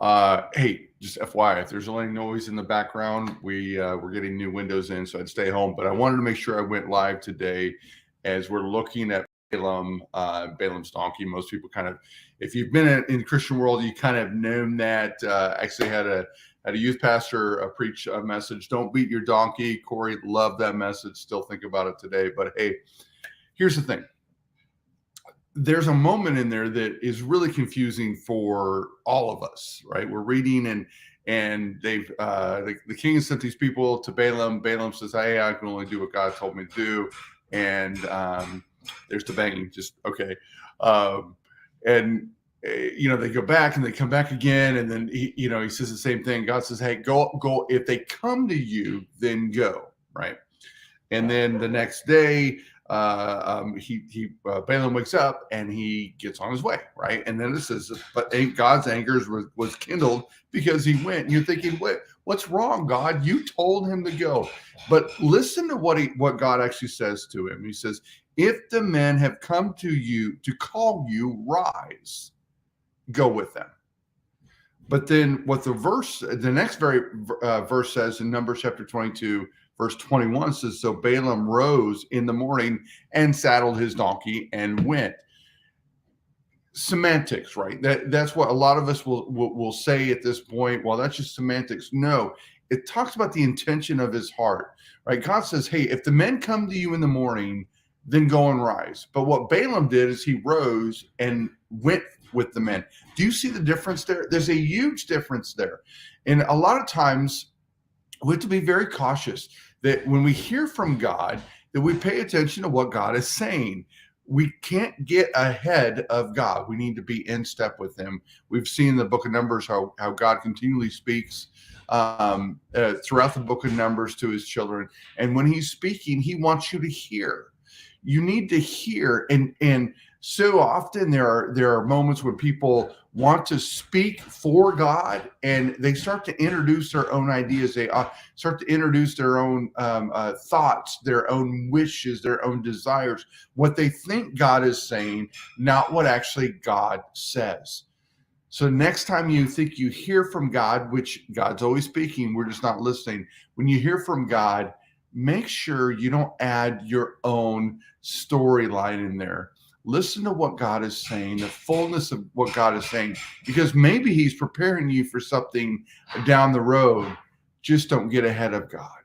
Hey, just FYI, if there's any noise in the background, we're getting new windows in, so I'd stay home. But I wanted to make sure I went live today as we're looking at Balaam, Balaam's donkey. Most people kind of, if you've been in the Christian world, you kind of known that. Actually had a youth pastor preach a message, "Don't beat your donkey." Corey loved that message. Still think about it today. But hey, here's the thing. There's a moment in there that is really confusing for all of us, right? We're reading and they've the king has sent these people to Balaam. Balaam says, "Hey, I can only do what God told me to do," and there's the banging. Just okay, and they go back and they come back again, and then he says the same thing. God says, "Hey, go. If they come to you, then go." Right, and then the next day Balaam wakes up and he gets on his way, right? And then it says, but God's anger was kindled because he went. And you're thinking, what's wrong, God? You told him to go. But listen to what God actually says to him. He says, if the men have come to you to call you, rise, go with them. But then what the next verse says in Numbers chapter 22, verse 21 says, so Balaam rose in the morning and saddled his donkey and went. Semantics, right? That's what a lot of us will say at this point. Well, that's just semantics. No, it talks about the intention of his heart, right? God says, hey, if the men come to you in the morning, then go and rise. But what Balaam did is he rose and went with the men. Do you see the difference there? There's a huge difference there. And a lot of times we have to be very cautious that when we hear from God, that we pay attention to what God is saying. We can't get ahead of God. We need to be in step with him. We've seen in the book of Numbers how God continually speaks throughout the book of Numbers to his children. And when he's speaking, he wants you to hear. You need to hear. And so often there are moments when people want to speak for God and they start to introduce their own ideas. They start to introduce their own thoughts, their own wishes, their own desires, what they think God is saying, not what actually God says. So next time you think you hear from God, which God's always speaking, we're just not listening. When you hear from God, make sure you don't add your own storyline in there. Listen to what God is saying, the fullness of what God is saying, because maybe he's preparing you for something down the road. Just don't get ahead of God.